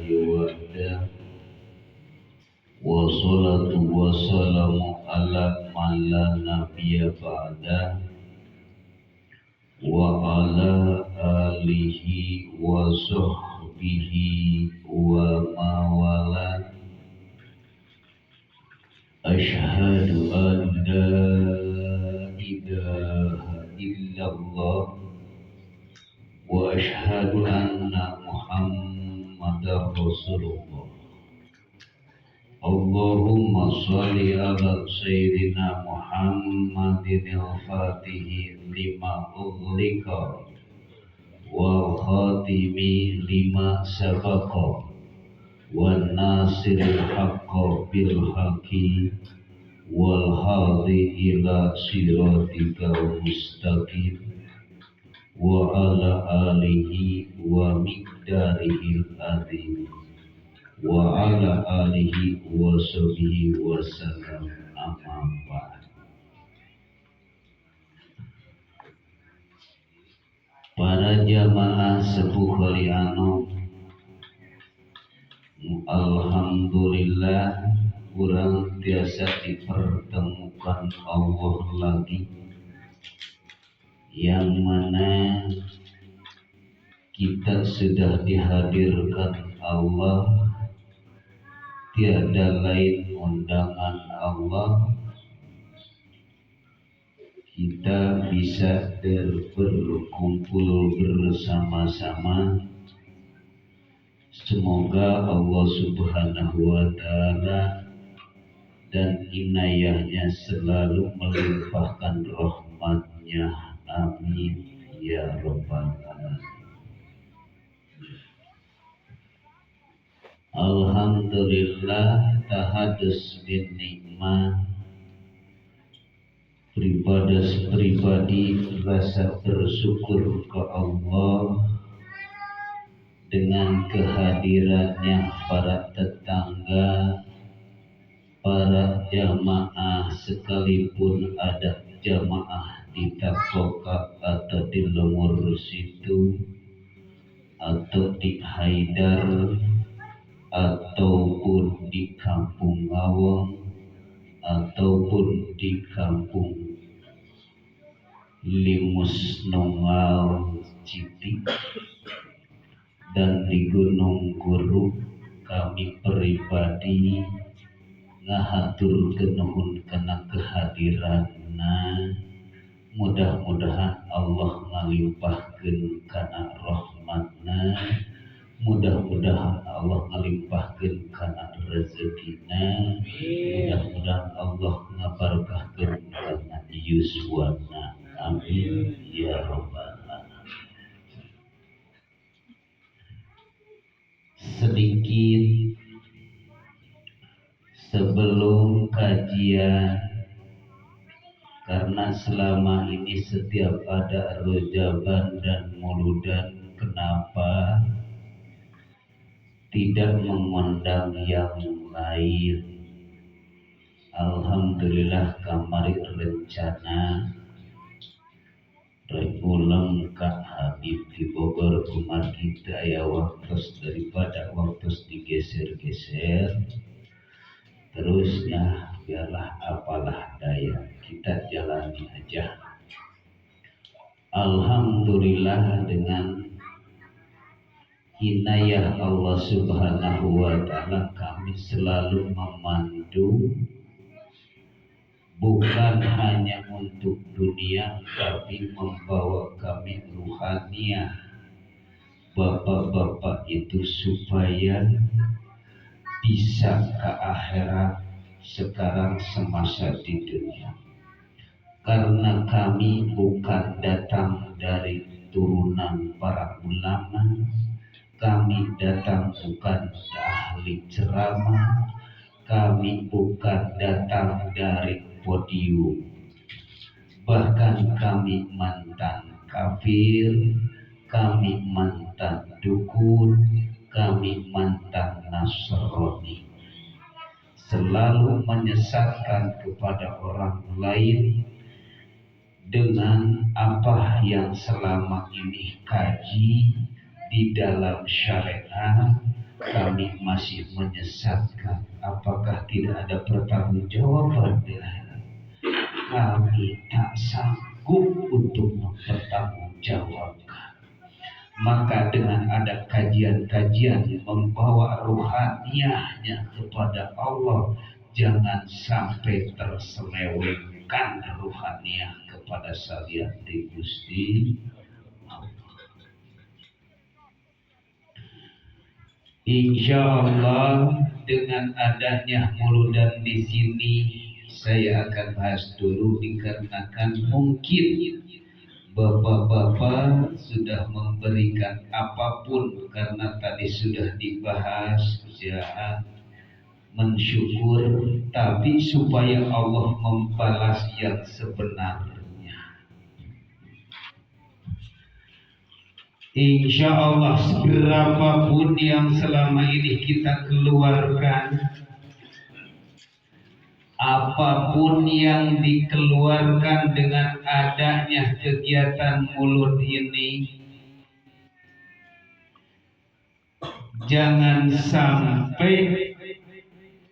wahda wassalatu wassalamu ala man la nabiyya ba'da wa ala alihi wa sahbihi wa mawala. Ashhadu an la ilaha illallah wa ashhadu anna Muhammadar Rasulullah. Allahumma sholli ala sayyidina Muhammadin al-Fatihi lima ughliqa wal khatimi lima sabaqa wan nasiril haqqa bil haqqi wal hadi ila siratikal mustaqim wa ala alihi wa miqdarihil azim wa ala alihi wa sahbihi wa sallam. Amma ba'd. Para jamaah sepuh kalian, alhamdulillah kurang biasa dipertemukan Allah lagi, yang mana kita sudah dihadirkan Allah. Tiada lain undangan Allah, kita bisa berkumpul bersama-sama. Semoga Allah Subhanahu wa Ta'ala dan inayahnya selalu melimpahkan rahmatnya. Amin ya Rabbal Alamin. Alhamdulillah tahadus bin nikmah, pribadi rasa bersyukur ke Allah dengan kehadirannya para tetangga, para jamaah, sekalipun ada jamaah di Takoka atau di Lemur situ atau di Haidar ataupun di Kampung Ngawang ataupun di Kampung Limus Nongal Citi dan di Gunung Guru, kami pribadi ngahatur nuhun kana kehadiranna. Mudah-mudahan Allah ngalimpahkeun kana rahmatna, mudah-mudahan Allah ngalimpahkeun kana rezekina, mudah-mudahan Allah ngabarkahkeun kana yuswana. Amin ya Rabbal Alamin. Sedikit sebelum kajian, karena selama ini setiap ada rojaban dan mauludan, kenapa tidak mengundang yang lain? Alhamdulillah kamari rencana pulang Kak Habib di Bogor kumar kita ya, waktu daripada waktu digeser-geser terusnya, biarlah apalah daya, kita jalani aja. Alhamdulillah dengan inayah Allah Subhanahu wa Ta'ala kami selalu memandu, bukan hanya untuk dunia, tapi membawa kami ruhaniah bapak-bapak itu supaya bisa ke akhirat sekarang semasa di dunia. Karena kami bukan datang dari turunan para ulama, kami datang bukan ahli ceramah, kami bukan datang dari podium, bahkan kami mantan kafir, kami mantan dukun, kami mantan Nasrani, selalu menyesatkan kepada orang lain dengan apa yang selama ini kaji di dalam syariat. Kami kami masih menyesatkan? Apakah tidak ada pertanggungjawaban di akhirat? Kami tak sanggup untuk mempertanggungjawabkan. Maka dengan ada kajian-kajian membawa ruhaniyahnya kepada Allah, jangan sampai terselewengkan ruhaniyah kepada saliati Gusti Allah. Insya Allah dengan adanya muludan di sini saya akan bahas dulu, dikarenakan mungkin bapak-bapak sudah memberikan apapun karena tadi sudah dibahas ya, mensyukur, tapi supaya Allah membalas yang sebenarnya. Insya Allah berapapun yang selama ini kita keluarkan, apapun yang dikeluarkan dengan adanya kegiatan mulut ini, jangan sampai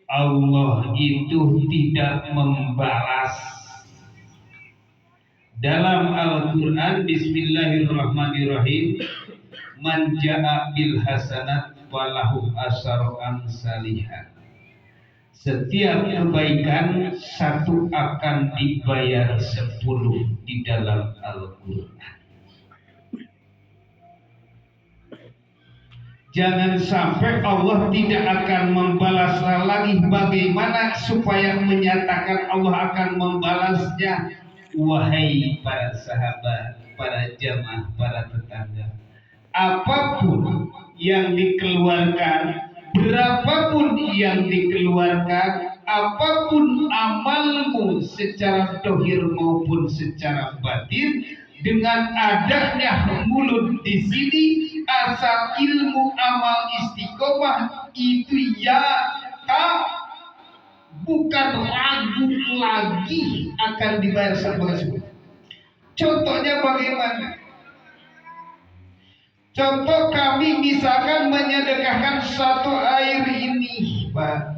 Allah itu tidak membalas. Dalam Al-Quran, Bismillahirrahmanirrahim, man ja'a bil hasanat falahu asyru amsalihah. Setiap kebaikan satu akan dibayar 10 di dalam Al-Quran. Jangan sampai Allah tidak akan membalas lagi. Bagaimana supaya menyatakan Allah akan membalasnya? Wahai para sahabat, para jamaah, para tetangga, apapun yang dikeluarkan, berapapun yang dikeluarkan, apapun amalmu secara dohir maupun secara batin, dengan adanya mulut di sini, asal ilmu amal istiqomah itu ya tak, bukan ragu lagi akan dibayar sebagai. Contohnya bagaimana? Contoh kami misalkan menyedekahkan satu air ini, Pak.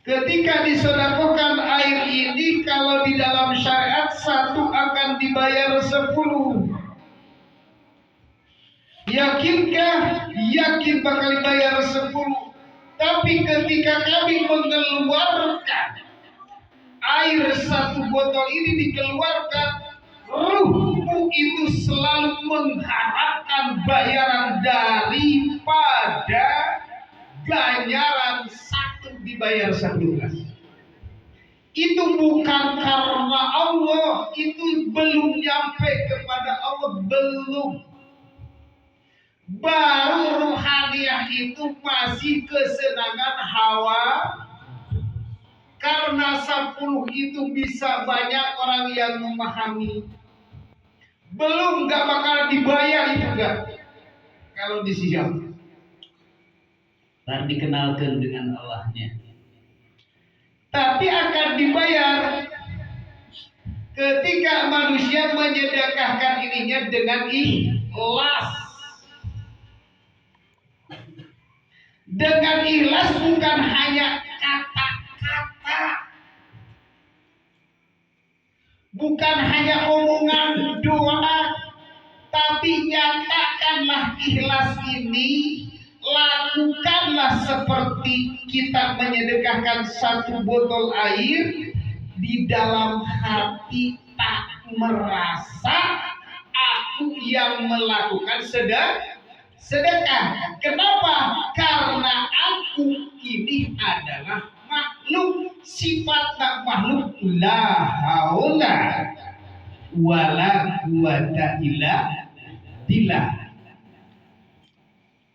Ketika disedekahkan air ini, kalau di dalam syariat satu akan dibayar 10. Yakinkah? Yakin bakal dibayar 10. Tapi ketika kami mengeluarkan air satu botol ini dikeluarkan, ruhmu itu selalu mengharapkan bayaran daripada ganjaran satu dibayar 11. Itu bukan karena Allah, itu belum nyampe kepada Allah, belum. Baru ruhaniyah itu masih kesenangan hawa. Karena 10 itu bisa banyak orang yang memahami. Belum, gak bakal dibayar itu gak. Kalau di sisi Allah. Dan dikenalkan dengan Allahnya. Tapi akan dibayar ketika manusia menyedekahkan ininya dengan ikhlas. Dengan ikhlas bukan hanya kata-kata, bukan hanya omongan doa, tapi nyatakanlah ikhlas ini, lakukanlah seperti kita menyedekahkan satu botol air, di dalam hati tak merasa aku yang melakukan sedekah. Kenapa? Karena aku ini adalah makhluk, sifat tak makhluk, la haula wala quwata illa billah.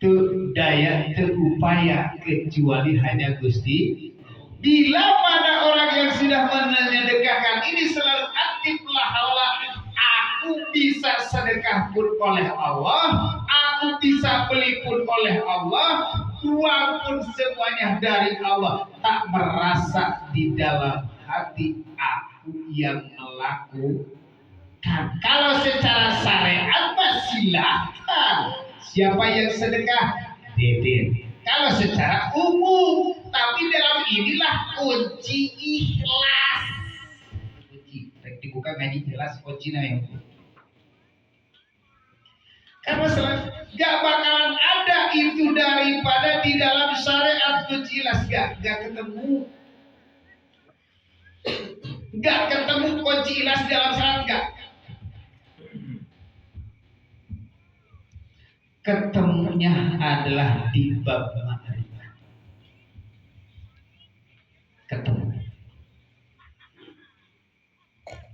Tu daya terupaya kecuali hanya Gusti. Bila pada orang yang sudah menyedekahkan ini selalu aktif, la haula, aku bisa sedekah pun oleh Allah, aku bisa beli pun oleh Allah, uang pun semuanya dari Allah, tak merasa di dalam hati aku yang melakukan. Kalau secara syariat silahkan. Siapa yang sedekah deden. Kalau secara umum, tapi dalam inilah kunci ikhlas. Kunci, dibuka ngaji jelas kuncinya yang. Karena gak bakalan ada itu daripada di dalam syariat kunci ikhlas gak ketemu. Gak ketemu kunci ikhlas dalam syariat gak. Ketemunya adalah di bab makrifat. Ketemu.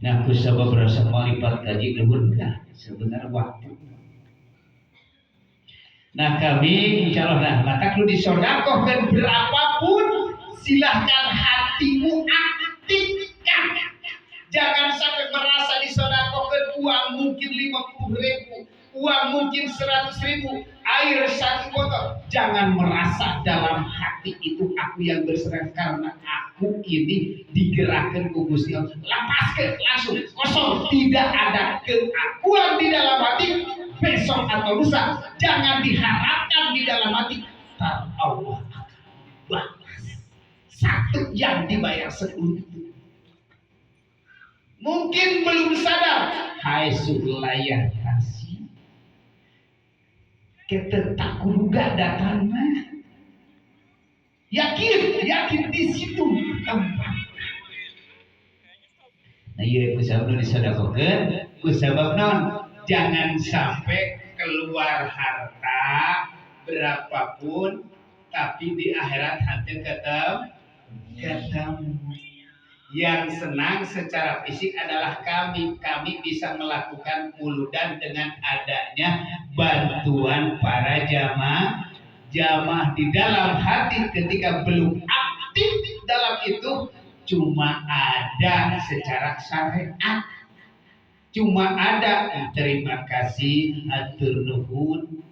Nah, aku sabab rasa makrifat tadi dulu enggak sebenarnya waktu. Nah, kami insya Allah maka kalau disodakohkan berapapun silahkan hatimu aktifkan. Jangan sampai merasa disodakohkan uang mungkin 50.000, uang mungkin 100.000, air 1 botol. Jangan merasa dalam hati itu aku yang berserah karena aku ini digerakkan ke Gusti Allah. Lepaskan langsung kosong, tidak ada keakuan di dalam hati. Besok atau lusa jangan diharapkan di dalam hati. Tar Allah akan balas. Satu yang dibayar 10 itu. Mungkin belum sadar. Hai sulayah kasih. Kita tak kuduga datangnya. Yakin di situ tempat. Nah iya kusabab disedekahkan, kusabab non. Jangan sampai keluar harta berapapun tapi di akhirat hati ketemu. Yang senang secara fisik adalah kami bisa melakukan muludan dengan adanya bantuan para jamaah di dalam hati ketika belum aktif dalam itu cuma ada secara syariat. Cuma ada terima kasih, atur nuhun.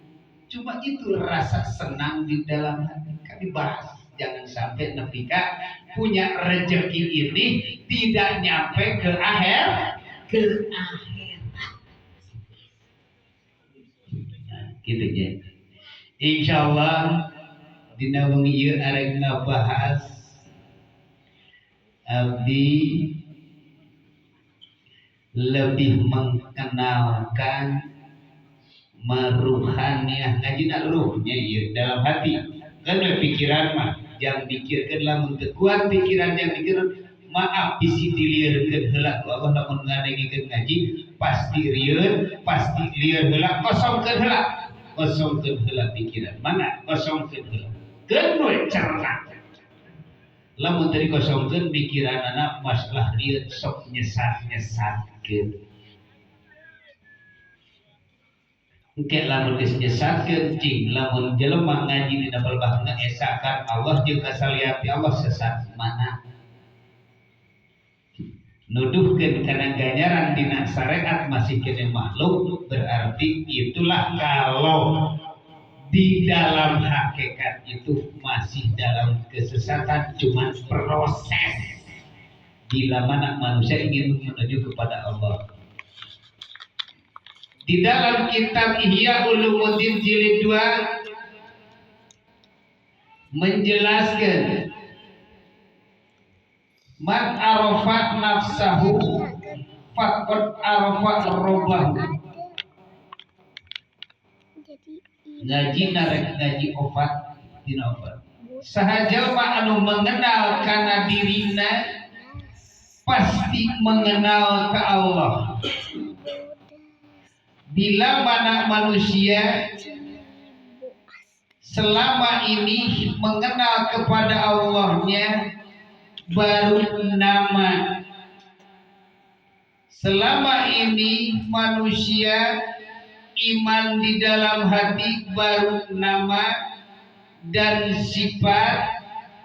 Cuma itu rasa senang di dalam hati. Kami bahas jangan sampai nepika punya rezeki ini tidak nyampe ke akhir. Nah, gitu ya. Insyaallah dina wengi ieu arek ngabahas abdi lebih mengenalkan maruhaniyah ngajina ruhnya ya dalam hati kan pikiran mah yang pikirkanlah untuk kuat pikiran yang pikir maaf bisi dilieurkeun heula ku Allah lamun ngadengikeun ngaji pasti lieur heula kosongkeun heula pikiran mana kosongkeun heula keun we cerna lamun tadi kosongkeun pikiranana masalah lieur sok nyesat engke lamun geus nyesatkeun cing lamun jelema ngaji dina balbahna esakan Allah jeung kasaliati Allah sesat mana nuduhkeun kana ganjaran dina syariat masih kene makhluk berarti itulah kalau di dalam hakikat itu masih dalam kesesatan cuma proses bila mana manusia ingin menuju kepada Allah. Di dalam kitab Ihya Ulumuddin jilid 2 menjelaskan man arafat nafsahu faqad arafat rabbahu. Ngaji narek ngaji obat dina obat. Sahaja anu mengenal kana dirina pasti mengenal ke Allah. Bila mana manusia selama ini mengenal kepada Allahnya baru nama. Selama ini manusia iman di dalam hati baru nama dan sifat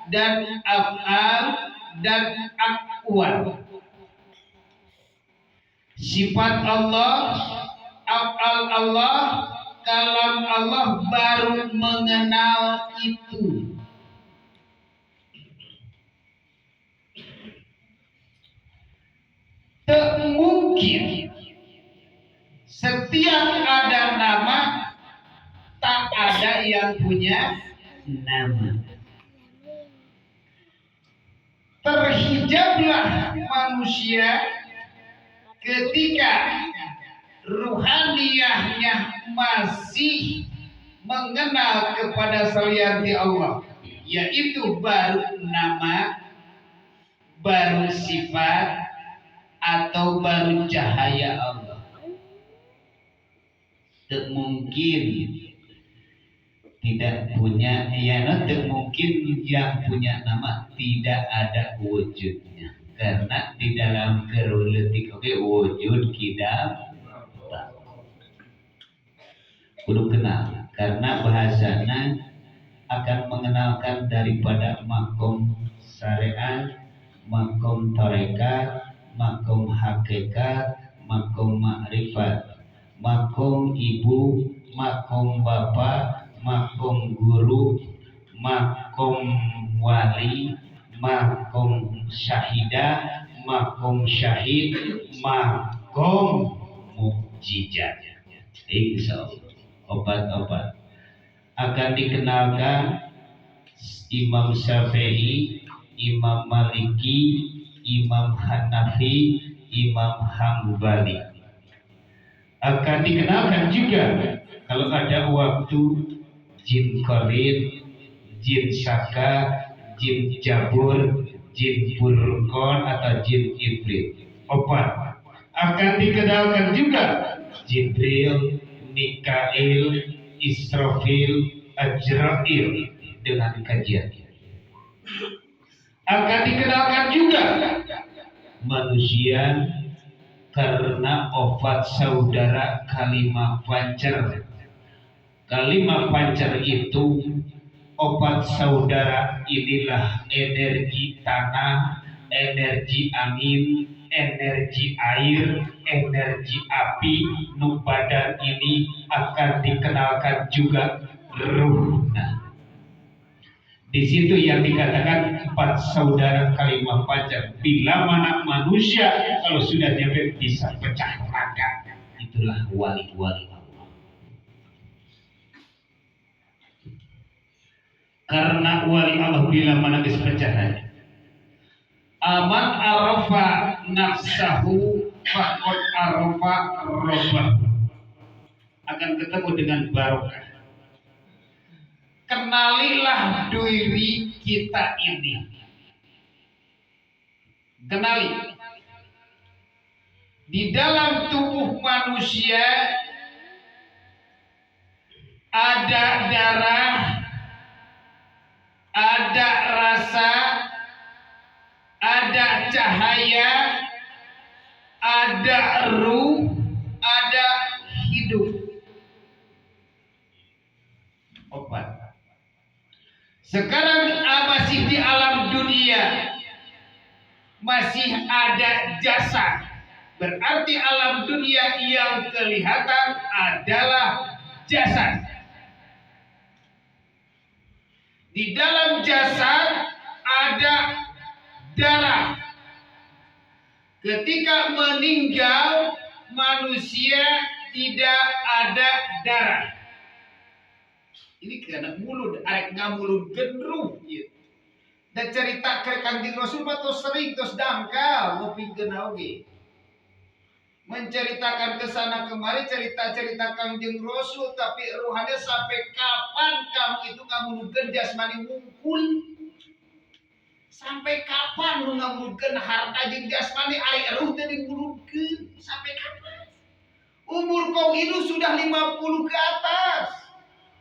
dan af'al dan aqwal. Sifat Allah, af'al Allah, kalam Allah baru mengenal itu. Tak mungkin setiap ada nama tak ada yang punya nama. Terhijablah manusia ketika ruhaniyahnya masih mengenal kepada selain Allah, yaitu baru nama, baru sifat, atau baru cahaya Allah. Tak mungkin tidak punya, tak mungkin yang punya nama tidak ada wujudnya, karena di dalam keruletik wujud kita kudu kenal, karena bahasanya akan mengenalkan daripada makom syariat, makom tarekat, makom hakikat, makom makrifat, makom ibu, makom bapak, makom guru, makom wali, makom syahidah, makom syahid, makom mukjizat. Insyaallah obat-obat akan dikenalkan Imam Syafi'i, Imam Maliki, Imam Hanafi, Imam Hambali. Akan dikenalkan juga kalau ada waktu jin korin, jin saka, jin jabur, jin burkon atau jin iblis. Obat. Akan dikenalkan juga Jibril, Mikail, Israfil, Ajrail dengan kajian. Akan dikenalkan juga manusia karena obat saudara kalimat pancer. Kalimat pancer itu obat saudara, inilah energi tanah, energi angin, energi air, energi api. Nu badan ini akan dikenalkan juga ruh. Nah, di situ yang dikatakan empat saudara kalimat pancer. Bila mana manusia kalau sudah nyampe bisa pecah raga, itulah wali-wali Allah. Karena wali Allah bila mana bisa pecah raga. Aman arafa nafsahu faqad arafa rabbahu. Akan ketemu dengan barokah. Kenalilah diri kita ini. Kenali. Di dalam tubuh manusia ada darah, ada rasa, ada cahaya, ada ruh, ada hidup. Obat. Sekarang masih di alam dunia, masih ada jasad. Berarti alam dunia yang kelihatan adalah jasad. Di dalam jasad ada darah. Ketika meninggal manusia tidak ada darah. Ini karena mulut, arek ngamulut gendruh gitu. Dan cerita ke Kanjeng Rasul terus sering terus dangkal ngopi genauge. Menceritakan ke sana kemari cerita-cerita Kanjeng Rasul, tapi ruhannya sampai kapan kamu itu ngamulutkeun jasmani wungkul? Sampai kapan lu ngamulutkeun harta jeung jasmani ari ruh teh dimulutkeun? Sampai kapan? Umur kau itu sudah 50 ke atas.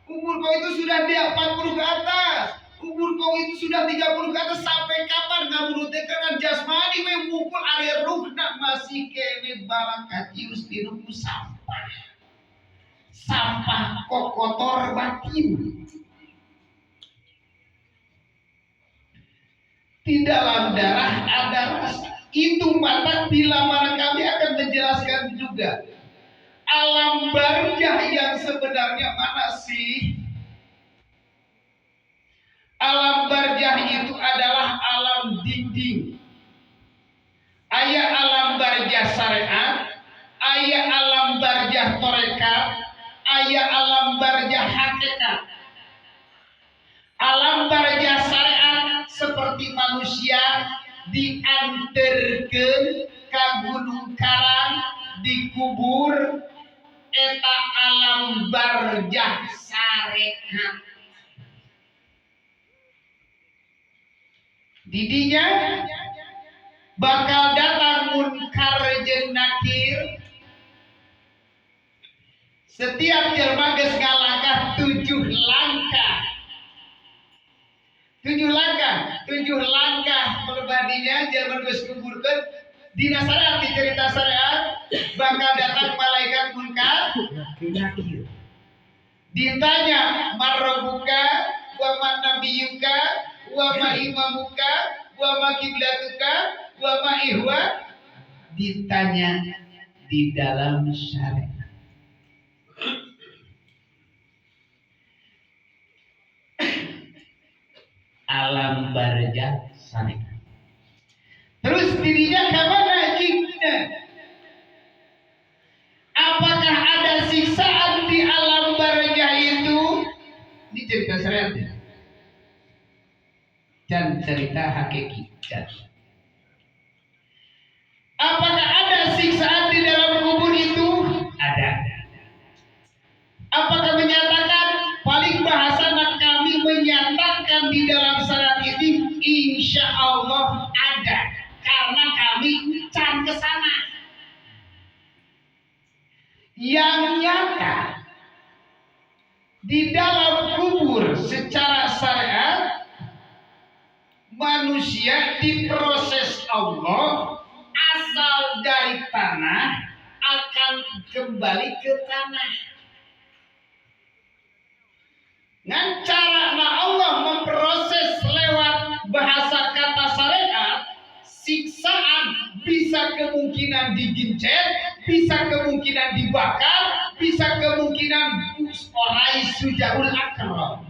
Umur kau itu sudah 40 ke atas. Umur kau itu sudah 30 ke atas. Sampai kapan kamu nutekan jasmani we mukul are ruhna masih kene barang kacius di ruku sampah. Sampah kok kotor batin. Di dalam darah ada rasa. Itu mata bila mana kami akan menjelaskan juga. Alam barzah yang sebenarnya mana sih? Alam barzah itu adalah alam dinding. Aya alam barzah syariat, aya alam barzah tarekat, aya alam barzah hakikat. manusia dianterkeun ka Gunung Karang dikubur eta alam barzah sarehat. Didinya bakal datang munkar jeung nakir. Setiap jelma geus ngalangkah 7 langkah. 7 langkah melebadinya jelma geus kuburkeun dina syariat di cerita syariat bakal datang malaikat munkar nakir. Ditanya marrobuka wa man nabiyuka wa ma imamuka wa ma kiblatuka wa ma ihwa, ditanya di dalam syariat. Alam barzah sarehat. Terus dirinya kemana jingna? Apakah ada siksaan di alam barzah itu? Ini cerita syariat dan cerita hakiki. Apakah ada siksaan di dalam kubur itu? Ada. Apakah menyatakan paling bahasana kami menyatakan di dalam syariat ini insya Allah ada karena kami can ke sana. Yang nyata di dalam kubur secara syariat manusia diproses Allah asal dari tanah akan kembali ke tanah. Dengan cara Allah memproses lewat bahasa kata syariat, siksaan bisa kemungkinan digincet, bisa kemungkinan dibakar, bisa kemungkinan ustorai sujaul akram.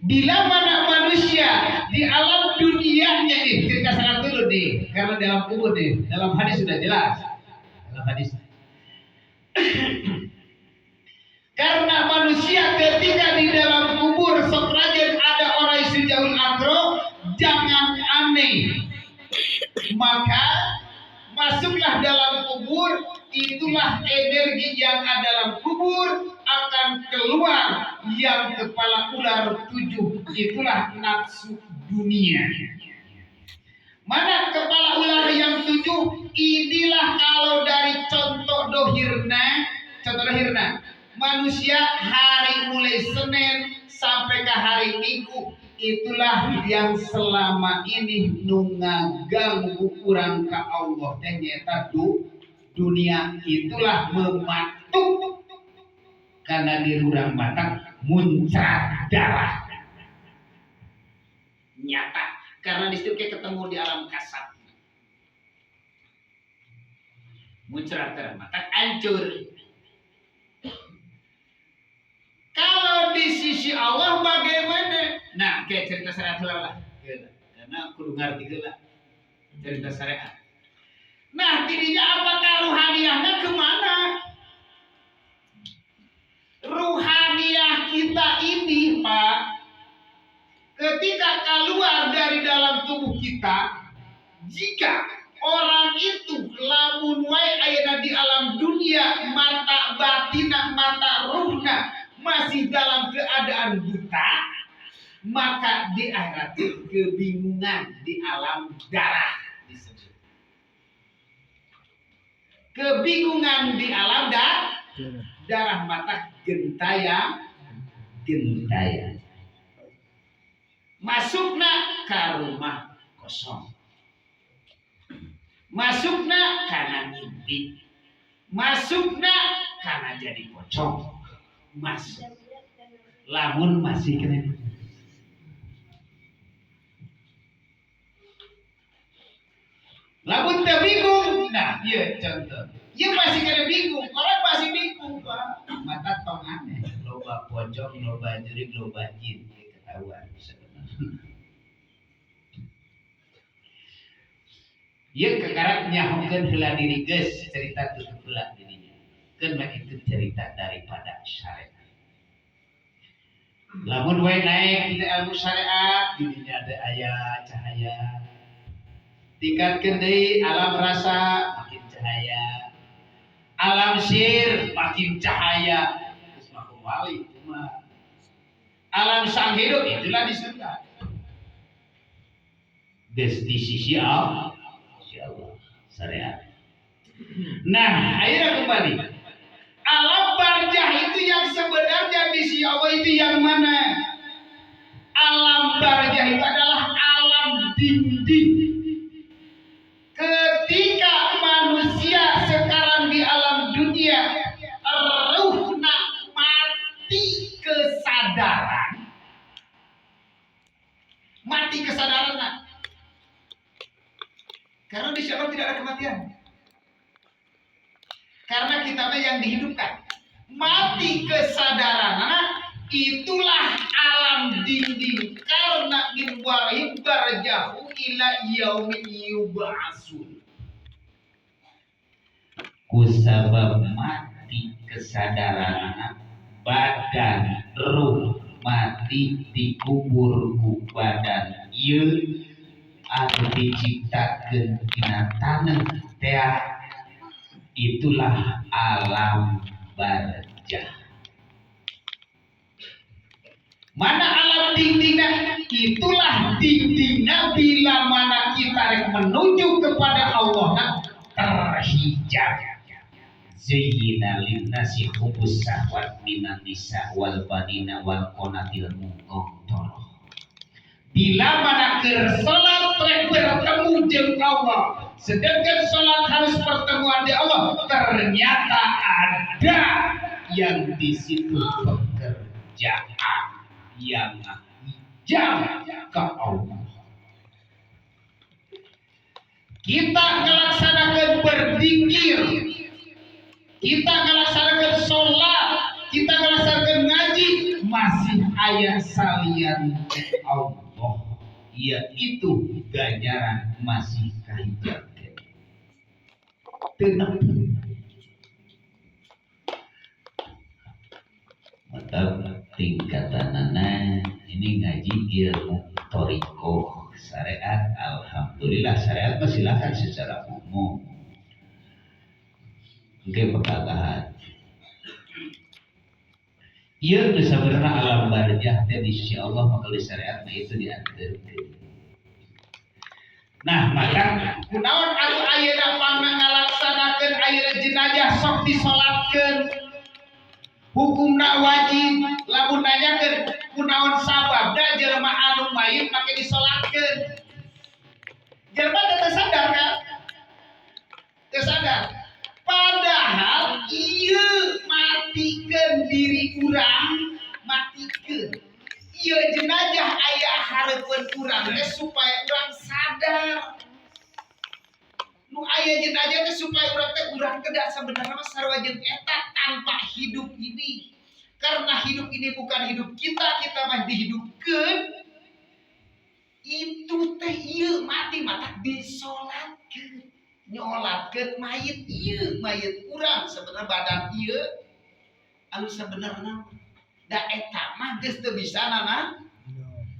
Bila mana manusia di alam dunianya nih, cerita sangat dulu nih, karena dalam kubur nih, dalam hadis sudah jelas, dalam hadis. Karena manusia ketika di dalam kubur seprajen ada orang sujaul akram, jangan aneh. Maka masuklah dalam kubur, itulah energi yang ada dalam kubur akan keluar yang kepala ular 7, itulah nafsu dunia. Mana kepala ular yang 7? Inilah kalau dari contoh dohirna, manusia hari mulai Senin sampai ke hari Minggu, itulah yang selama ini nunga ganggu kurang ke Allah ternyata dunia, itulah mematuk karena di rurang batang muncrat darah nyata karena disitu kayak ketemu di alam kasat muncrat darah batang hancur. Kalau di sisi Allah bagaimana? Nah, kayak cerita syariat lah. Karena kudu ngerti lah cerita syariat. Nah, dirinya apakah ruhaniyahnya kemana? Ruhaniyah kita ini, Pak, ketika keluar dari dalam tubuh kita, jika orang itu lamun wae ayeuna di alam dunia mata batina mata ruhna masih dalam keadaan buta, maka di akhirat kebingungan di alam darah disebut. Kebingungan di alam darah mata gentaya. Masukna ke rumah kosong. Masukna karena mimpi. Masukna karena jadi pocong. Masuk. Lamun masih kena. Lamun teu bingung. Nah, iya contoh. Iya masih kena bingung. Orang masih bingung, Pak. Mata tong aneh. Loba pocong, loba jurig, loba jin. Ketahuan sebenarnya. Ieu kekarak nyahokeun heula diri geus cerita tutup heula dirinya. Keun itu cerita daripada syariat. Lamun wae naik di ilmu syariat, didinya ada ayat cahaya. Tingkatkeun deui alam rasa makin cahaya. Alam sir makin cahaya. Geus makum wali cuma alam sang hidup itulah di surga. Geus di sisi Allah, insyaallah syariat. Nah, akhirnya kembali. Alam barzah itu yang sebenarnya di sisi Allah itu yang mana? Alam barzah itu adalah alam dinding. Ketika manusia sekarang di alam dunia, ruhna mati kesadaran. Mati kesadaran. Karena di Allah tidak ada kematian. Karena kita yang dihidupkan. Mati kesadaran. Itulah alam dinding karena min warahim barjahu ila yaumin yub'atsun. Kusabab mati kesadaran badan ruh mati dikubur ku badan ieu anu diciptakeun tina taneuh teh itulah alam barzah. Mana alam dindingnya? Itulah dindingnya bila mana kita menuju kepada Allah terhijab. Zayyina linnasi hubbus syahwat minan nisa wal banina wal qanatil muqaddarah. Bila mana keur salat bertemu jeung Allah, sedangkan salat harus pertemuan di Allah, ternyata ada yang di situ pekerjaan yang jam ke Allah. Kita melaksanakan berzikir, kita melaksanakan sholat, kita melaksanakan ngaji, masih ayat salian Allah, yaitu ganjaran masih kahijab. Tenang. Mata tingkatanana ini ngaji ilmu toriko syariat. Alhamdulillah syariat silakan secara umum. Oke pegagahan. Ia sebenarnya alam barzah teh di sisi Allah maka di syariat itu diaturkeun. Nah maka kunaon anu ayeuna pangna ngalaksanakeun ayeuna jenazah sok disolatkeun. Hukumna wajib, lamun nanyakeun kunaon sababna jelema anu mayit make disolatkeun. Jelema teu sadar kan? Teu sadar. Padahal ieu matikeun diri urang, matikeun. Ieu jenazah aya hareupeun urang teh supaya urang sadar. Nu aya jenazah teh supaya urang teh sebenarnya sarua jeung eta tanpa hidup ini. Karena hidup ini bukan hidup kita, kita mah dihidupkeun. Itu teh ieu mati mata disolatkeun. Nyolatkeun mayit ieu, mayit urang sebenarnya badan ieu anu sebenarnya da eta mah geus teu bisanana.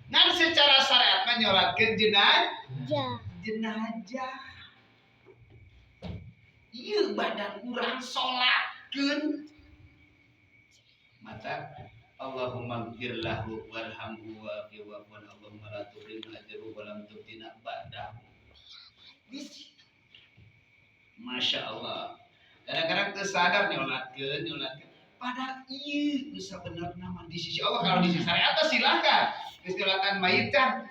Ngan secara syariat mah nyolatkeun jenazah. Ieu badan urang solatkeun. Mata Allahumma gfir lahu warhamhu wa fiwafan Allahumma la tuhrim ajru wa lam tuftina ba'dahu. Masya Allah. Kadang-kadang tersadar nyolatkeun. Padahal ieu sabenerna mah di sisi Allah. Kalau di sisi syariat silakan. Geus nyolatan mayit kan.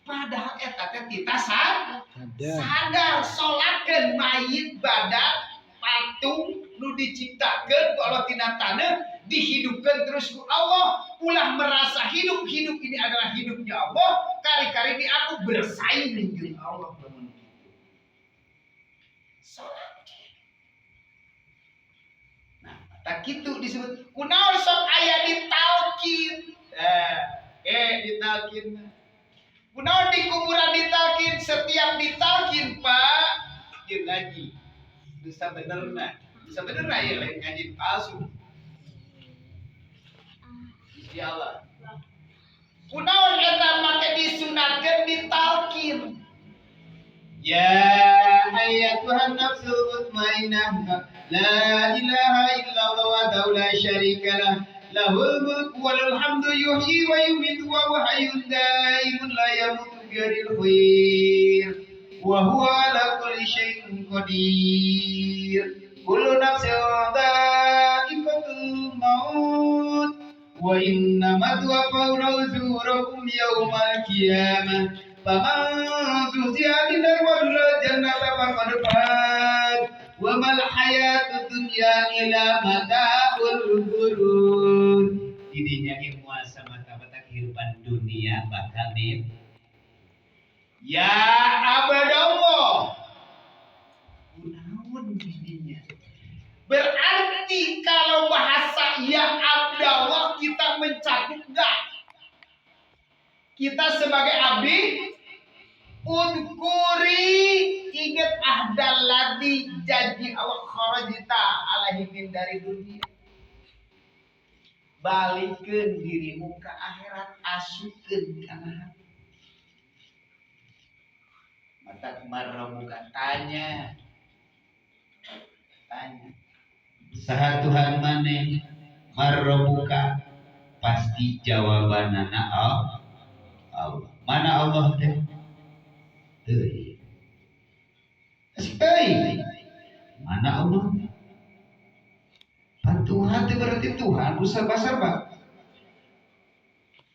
Padahal eta teh kita sadar solatkeun mayit badan patung nu diciptakeun ku Allah tina taneuh dihidupkeun terus ku Allah, ulah merasa hidup ini adalah hidupnya Allah, kari-kari ini aku bersaing dengan Allah. Salat. Nah, tak kitu disebut kunaon sok aya ditalkin. Ditalkin. Kunaon di kuburan ditalkin, setiap ditalkin Pak jeung ngaji. Bisa benerna ya lain ngaji palsu. Ya Allah. Kunaon eta make disunatkeun ditalkin. Ya ayyatuhan nafsul mutmainnah la ilaha illallah wa la syarikalah lahul mulku wa lahul hamdu yuhyi wa yumiitu wa huwa hayyun daimun la yamutu biyadil khair wa huwa ala kulli syai'in qadir. Kullu nafsin dha'iqatul maut wa innama tuwaffawna ujurakum yaumal qiyamah faman zuhziha 'anil nar wa udkhila jannata faqad faz wa mal hayatud dunya illa mata'ul ghurur. Didinya ilmu mata kehidupan dunia bakal nih ya abadallah. Kunaon didinya? Berarti kalau bahasa ya abdallah kita mencakup enggak? Kita sebagai abdi unkuri ingat ahdalladzi janji Allah kharajta alaihi dari dunia. Balikeun dirimu ke akhirat, asukeun kana hati. Mata kemarin bukan tanya. Saha Tuhan maneh marrobuka pasti jawabanana Allah. Mana Allah teh? Teuing. Teuing. Mana Allah? Tuhan itu berarti Tuhan usah-usah.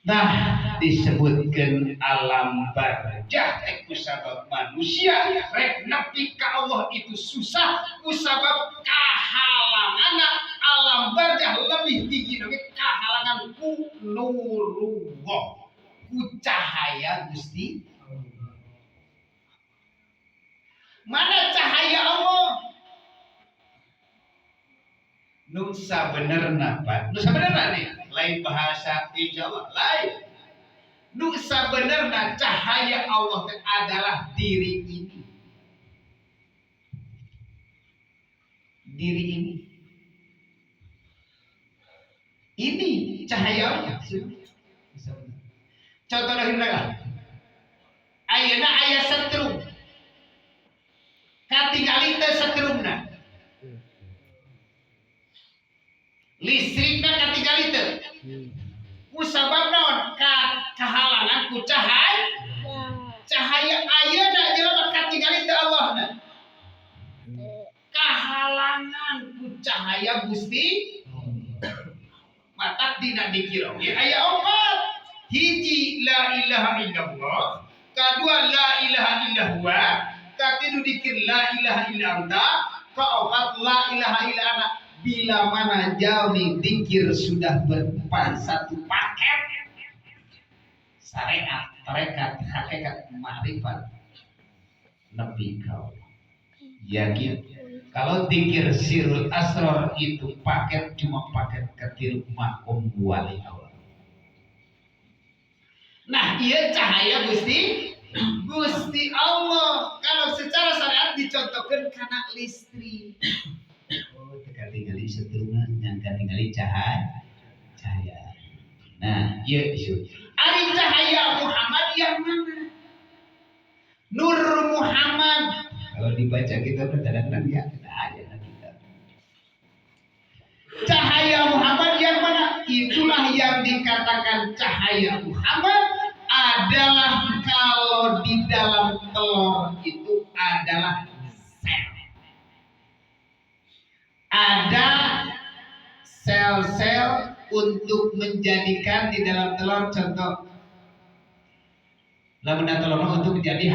Nah, disebutkan alam barzah kusabab manusia rek nepi ka Allah itu susah kusabab kahalangan alam barzah lebih tinggi dari kahalangan ku nurullah ku cahaya Gusti. Mana cahaya Allah? Nusa benerna Pak. Nusa benerna nih lain bahasa insyaallah lain. Nusa benerna cahaya Allah adalah diri ini. Diri ini. Ini cahaya Allah. Contoh lahirna. Ayeuna aya setrum. Katingali teh setrumna. Listrikna katingali teh. Ku sabab naon? Kahalangan ku cahaya. Cahaya ayeuna jelema katingali teh Allahna. Kahalangan ku cahaya Gusti. Mata dina dikira. Aya opat. Hiji la ilaha illallah. Kedua la ilaha illallah. Katidu dikir la ilaha illa anta. Keempat la ilaha illa ana. Bila mana jalmi dikir sudah berpan satu paket syariat, tarekat, hakikat, ma'rifat lebih kau yakin kalau dikir sirul asrar itu paket cuma paket kecil makom wali Allah. Nah iya cahaya Gusti Allah. Kalau secara syariat dicontohkan karena listrik. Tinggali setrumna nyangka tinggali cahaya. Nah, iya isu. Ari cahaya Muhammad yang mana? Nur Muhammad. Kalau dibaca kita kadang-kadang ya ada kita. Cahaya Muhammad yang mana? Itulah yang dikatakan cahaya Muhammad adalah kalau di dalam telur itu adalah ada sel-sel untuk menjadikan di dalam telur contoh lamun telur untuk menjadi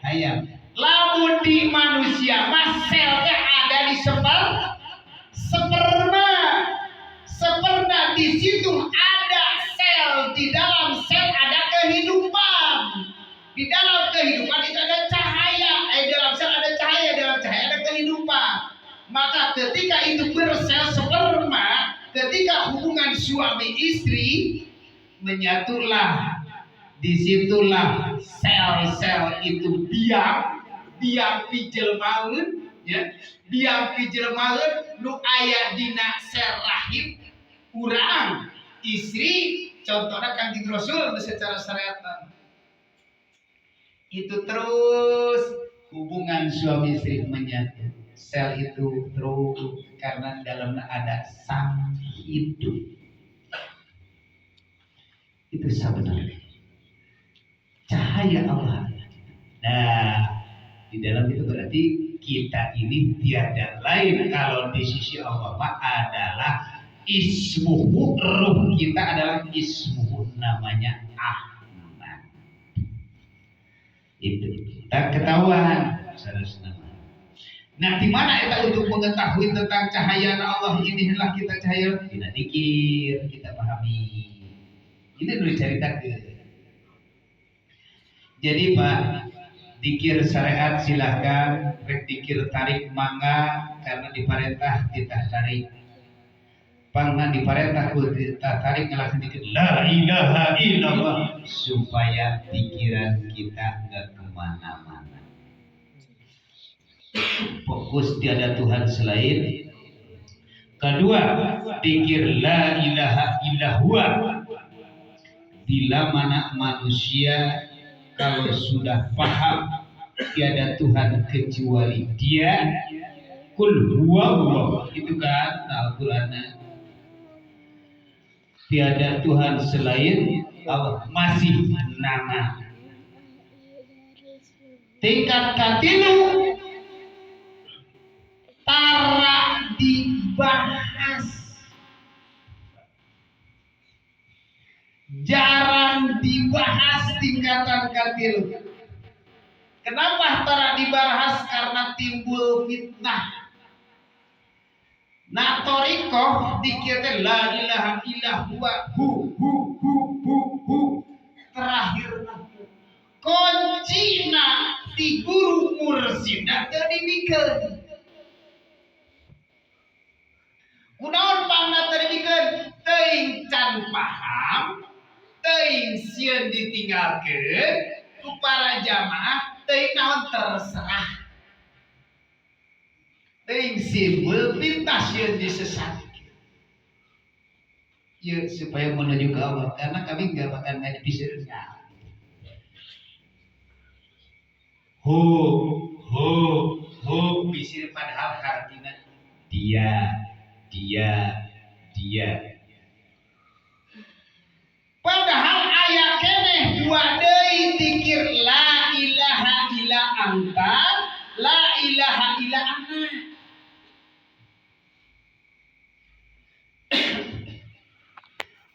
hayam. Lamun di manusia mas selnya ada di sperma di situ ada sel, di dalam sel ada kehidupan, di dalam kehidupan itu ada cahaya, dalam sel ada cahaya, dalam cahaya ada kehidupan. Maka ketika itu bersel sperma, ketika hubungan suami istri menyatulah, disitulah sel-sel itu biang pijelmaeun, ya, biang pijelmaeun nu aya dina sel rahim urang istri, contohnya Kanjeng Rasul secara syariat itu terus hubungan suami istri menyatu. Sel itu terus karena dalamnya ada sang hidup. Itu sebenarnya cahaya Allah. Nah, di dalam itu berarti kita ini tiada lain kalau di sisi Allah adalah ismuhu, ruh kita adalah ismuhu, namanya Ahmad. Itu kita ketahuan. Nah, di mana kita untuk mengetahui tentang cahaya Allah inilah kita cahaya, kita dikir, kita pahami. Ini dulu ceritakan. Jadi Pak, dikir syariat silahkan, dikir tarik mangga karena diperintah kita tarik. Pangna diperintah kita tarik ngelakuin dikir la ilaha illallah supaya pikiran kita enggak kemana-mana. Fokus tiada Tuhan selain. Kedua, dikir la ilaha illahua. Bila mana manusia kalau sudah paham tiada Tuhan kecuali Dia, kul huwa, itu kan Al-Qur'an. Tiada Tuhan selain Allah, masih nama. Tingkat katilu tara dibahas, jarang dibahas tingkatan katilu. Kenapa tara dibahas? Karena timbul fitnah. Nah, torikoh dikirnya la ilaha illahua hu terakhir kuncina di guru mursidah jadi mikir. Kunaon pangna tadi mikir teuing can paham, teuing sieun ditinggalkeun ku para jamaah, teuing naon terserah. Teuing simbol fitnah sieun disesatkeun. Ya supaya menuju ke Allah, karena kami enggak bakal ngaji bisirnya. Bisir padahal artinya dia. Padahal ayat keneh dua deui dikir la ilaha illa anta, la ilaha illa ana.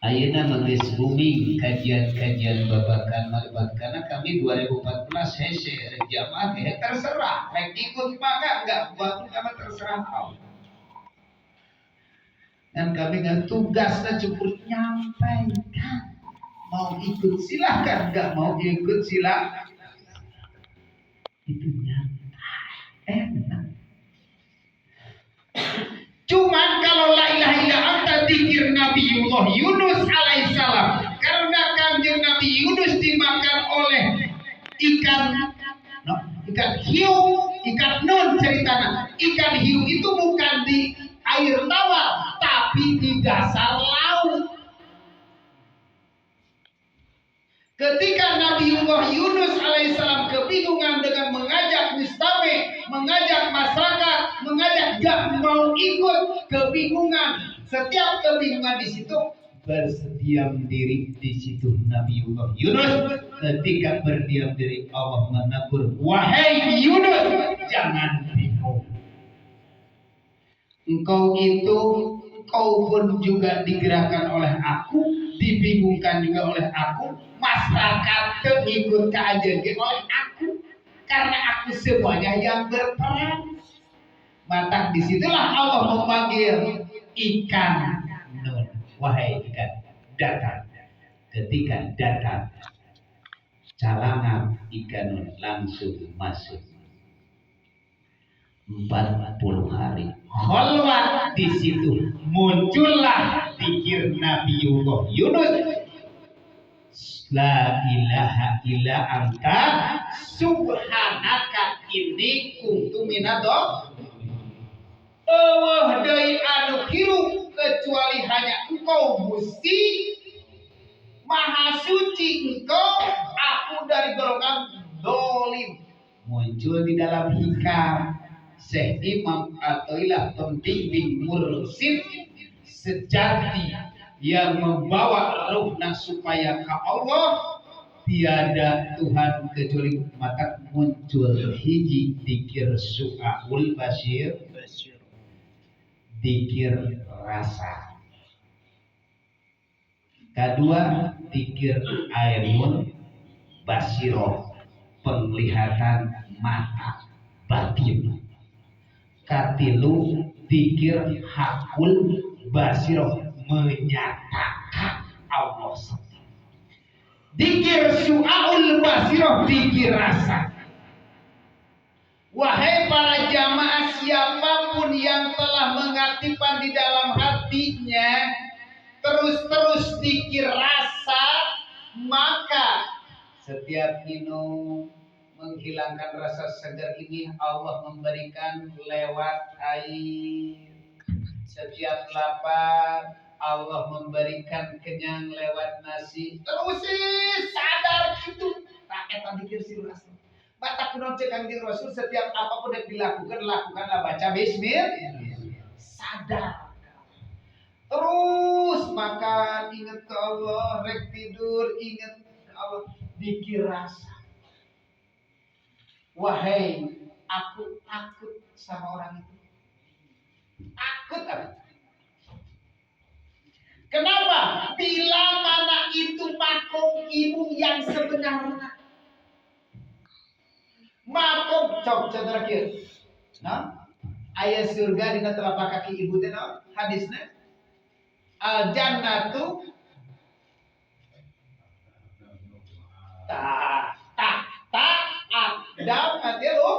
Ayeuna manggeus booming kajian-kajian babakan maribat karena kami 2014 hese jamaah terserah, rek ikut maka enggak buat kami terserah Allah. Dan kami dengan tugasnya cukup nyampaikan. Mau ikut silahkan, enggak mau ikut silahkan. Itu nyampaikan. Cuman kalau la ilaha illa anta dikir Nabiullah Yunus alaihissalam, karena Kanjeng Nabi Yunus dimakan oleh ikan hiu, ikan nun ceritanya. Ikan hiu itu bukan di air tawar, tapi di dasar laut. Ketika Nabiullah Yunus alaihissalam kebingungan dengan mengajak mustame, mengajak masyarakat, mengajak gak mau ikut, kebingungan. Setiap kebingungan di situ berdiam diri di situ Nabiullah Yunus. Ketika berdiam diri Allah menegur, wahai Yunus, jangan bingung. Engkau pun juga digerakkan oleh aku, dibingungkan juga oleh aku, masyarakat terikut keajian oleh aku, karena aku semuanya yang berperan. Maka disitulah Allah memanggil ikan nun, wahai ikan datang. Ketika datang, calangan ikan nun langsung masuk. 40 hari khalwat di situ muncullah zikir Nabiullah Yunus, la ilaha illa anta subhanaka inni kuntu minadh. Eueuh deui anu hirup kecuali hanya Engkau Gusti, Maha Suci Engkau, aku dari golongan dolim. Muncul di dalam hikam Syekh Imam Athaillah Pembimbing Mursyid sejati yang membawa ruhna supaya ke Allah. Tiada Tuhan kecuali, maka muncul hiji dikir su'aul basyir, dikir rasa. Kedua dikir ilmun basiroh, penglihatan mata batin. Katilu dikir hakul basiroh, menyatakan Allah. Dikir su'aul basiroh, dikir rasa. Wahai para jamaah, siapapun yang telah mengaktifkan di dalam hatinya terus-terus dikir rasa, maka setiap minum menghilangkan rasa segar ini Allah memberikan lewat air. Setiap lapar Allah memberikan kenyang lewat nasi. Terus sadar gitu. Tak eta dikir si Rasul. Mata kuno cek Kanjeng Rasul, setiap apapun yang dilakukan, lakukanlah baca bismillah. Sadar. Terus makan ingat ke Allah, rek tidur ingat ke Allah, dikir rasa. Wahai, aku takut sama orang itu. Takut apa? Kenapa? Bila mana itu makom ibu yang sebenarnya. Makom, contoh terakhir. Nah, ayat surga di telapak kaki ibu itu, hadisnya. Al jannatu aqdam hatilu.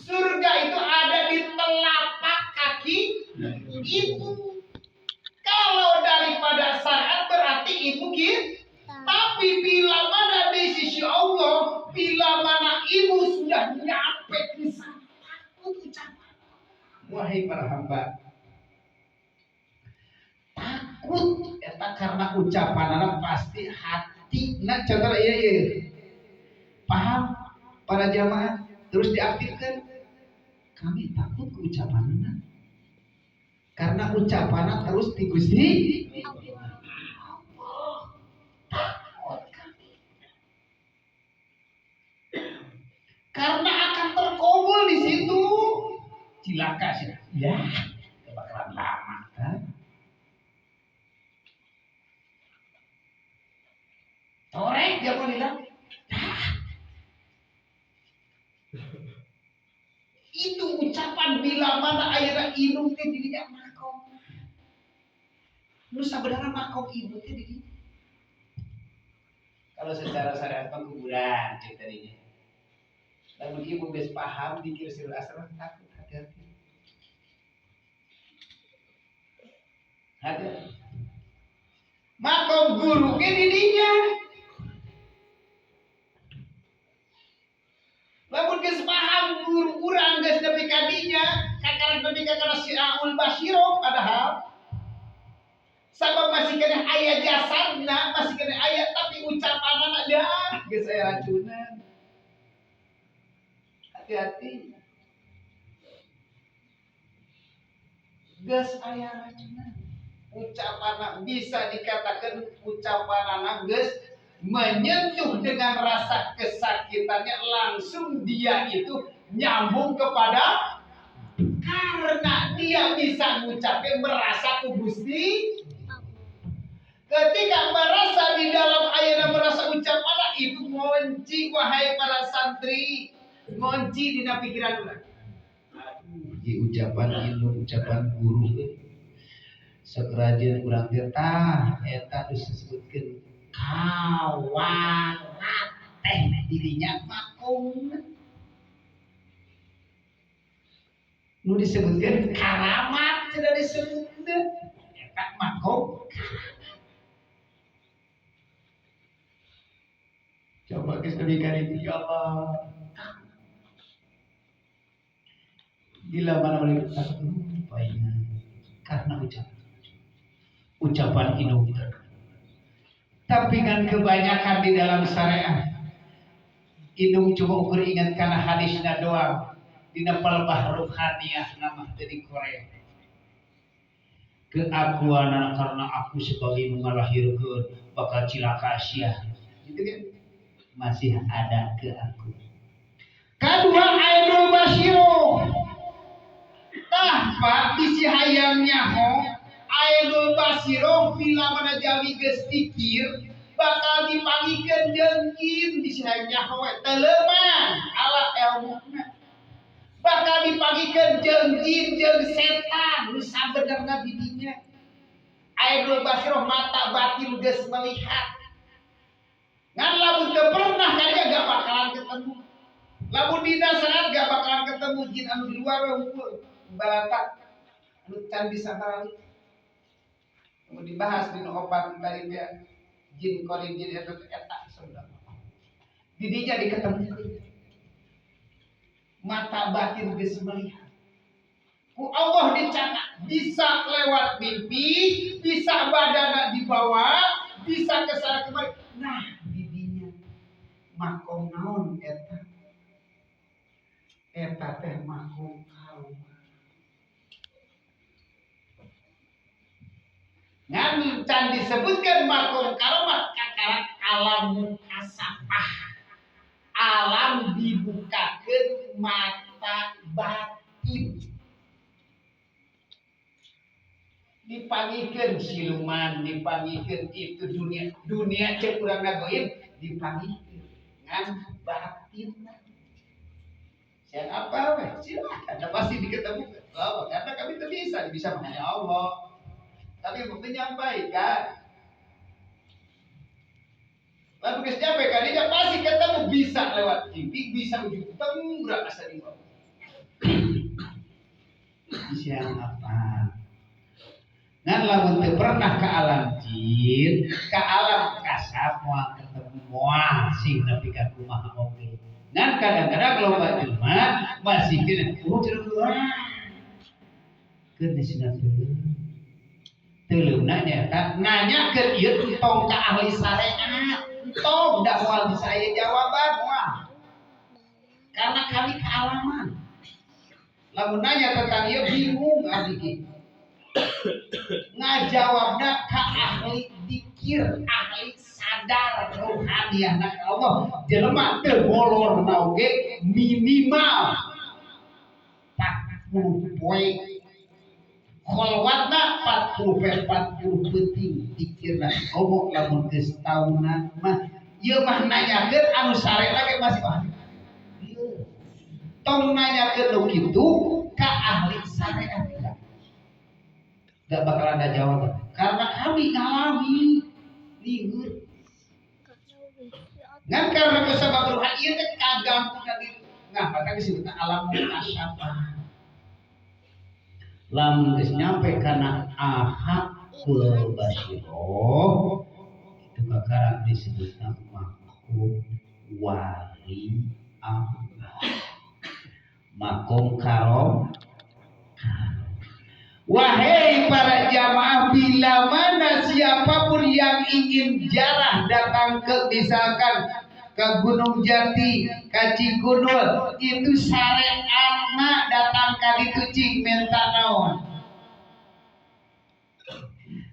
Surga itu ada di telapak kaki ibu. Kalau daripada syariat berarti ibu gitu. Tapi bila mana di sisi Allah, bila mana ibu sudah nyampe di sana, takut ucapan. Wahai para hamba, takut eta karena ucapan anak pasti hati. Nah, contoh iya. Paham para jamaah, terus diaktifkan. Kami takut ke ucapan anak. Karena ucapan terus di Gusti Allah. Takut kami. Karena akan terkubur di situ. Cilaka sih. Ya, bakalan lama kan. Torek dia mau bilang. Itu ucapan bila mana ayeuna indung teh dirinya makom. Nu sabenerna makom ibu teh di dieu. Kalau secara syariat kuburan cek tadinya. Lamun ibu geus paham dikir sirul asrar, takut, hati-hati. Hati-hati. Makom guru ge di dinya. Lamun geus paham guru urang geus nepi ka dinya, kakaran nepi ka kana si'aul basyiro, padahal sabab masih kena aya jasadna, masih kena aya tapi ucapanna dah geus aya racunan. Hati-hati. Geus aya racunan. Ucapanna bisa dikatakan ucapanna geus menyentuh dengan rasa kesakitannya, langsung dia itu nyambung kepada, karena dia bisa ngucapin merasa ku Gusti. Ketika merasa di dalam ayat merasa ucapan itu ngunci. Wahai para santri, ngunci dina pikiran urang. Aduh, di ucapan ilmu, ucapan guru sakrajen urang teh tah eta disebutkeun kawan teh dirinya makom. Nu disebutkan karamat, tidak disebutkan eta makom. Coba kita berikan itu, ya Allah. Bila mana boleh takut, baiknya karena ucapan indung itu. Tapi kan kebanyakan di dalam syariat indung cuma ukur ingat karena hadisnya doang. Di nempel bahrul khaniyah nama dari Korea. Keakuan karena aku sebagai mengalahirkan bakal cilaka sia. Gitu kan? Masih ada keakuan. Kedua Aidul Basyiro. Tah bisi hayangnya ho Aidul Basyiro bila mana jami geus pikir bakal dipangikeun jeung jin bisi hayangnya ho teleman ala ilmuna. Bakal dipangikeun jeung jin jeung setan nu sabenerna di dinya. Aidul Basyiro mata batin geus melihat. Ngan lamun teu pernah kaya gak bakalan ketemu. Lamun di dasaran gak bakalan ketemu jin anu di luar hungkul. Balata anu can bisa balik. Mau dibahas di obat dari dia jin korin jin eta saudara. Di dinya diketemu. Mata batin geus melihat. Ku Allah dicatat bisa lewat mimpi, bisa badanna dibawa, bisa kesana kemari. Nah, didinya makom naon eta? Eta teh makom karomah. Ngan can disebutkan makom karomah kakarak alam mukasafah. Alam dibukakeun mata batin. Dipangikeun siluman, dipangikeun itu dunia cek urang gaib dipangikeun ngan batin. Siang apa we? Silakan, pasti diketemukan. Oh, karena kami itu bisa menanya Allah. Tapi menyampaikan. Lalu geus nyampaikan dia pasti ketemu bisa lewat mimpi, bisa ujung tenggerak asa di bawah. Siang apa? Ngan lamun teu pernah ke alam jin, ke alam kasab moal ketemu moal sing nepi ka kumaha oge. Ngan kadang-kadang loba jelema masih kena jeung keun disina teu nanya ke ieu tong ka ahli syariat. Tong dak moal bisa aya jawaban moal. Karena kami kealaman. Lamun nanya tentang ieu bingung abdi ge. Ngajawabna ka ahli dzikir, ahli sadar rohaniyahna Allah. Jelema teu molorna oge minimal 40 poin. Kholwatna 40 penting dzikirna. Omong lamun geus tahunan mah ieu mah nanyakeun anu sarena ge masih mah. Tong nanyakeun nu kitu ka ahli syariat. Gak bakal ada jawaban karena kami ngalami liur. Ngan karena kesabab Tuhan ieu teh kagam tadi. Nah, maka disebutna alam mukasyafah. Lamun geus nyampe kana ahadul basyiro itu kakarak disebutna makom wali Allah. Makom karom. Wahai para jamaah, bila mana siapapun yang ingin jarah datang ke misalkan ke Gunung Jati, ke Cigunul, itu syariatna datang ka ditu cing menta naon.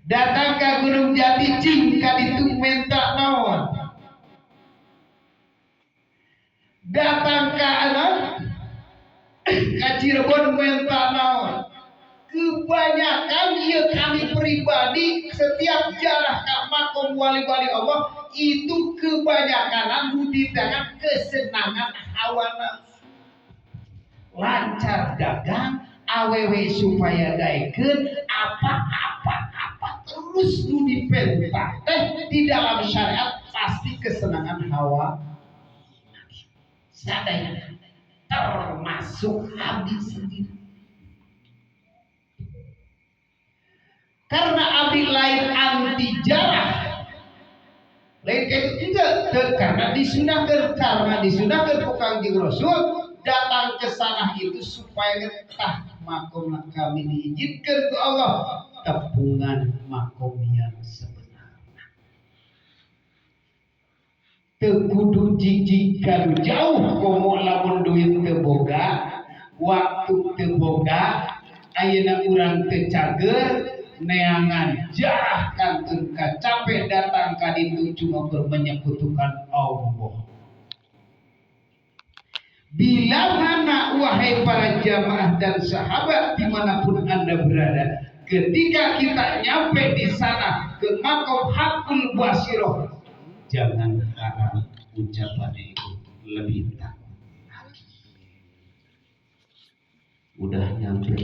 Datang ke Gunung Jati cing ka ditu menta naon. Datang ke anak ka Cirebon menta naon. Kebanyakan ya kami pribadi setiap jarah ke makom wali-wali Allah itu kebanyakan budidakan kesenangan hawa nafsu. Lancar dagang awewe supaya daekeun apa terus nu dipentah teh di dalam syariat pasti kesenangan hawa sadaya termasuk abdi sendiri. Karena abdi lain anti jarah, lain itu enggak karena disunahkan ku Kangjeng Rasul datang ke sana itu supaya tah makom kami diizinkan ke Allah tepungan makom yang sebenar. Tekudu jijik kalau jauh komo lamun duit teboga, waktu teboga, ayeuna urang teu cager, neangan jarah kantun capek datang ka ditu cuma menyekutukan Allah. Bila mana wahai para jamaah dan sahabat dimanapun Anda berada, ketika kita nyampe di sana ke makom Hakul Basiroh, jangan harap ucapan itu lebih takut. Udah nyampe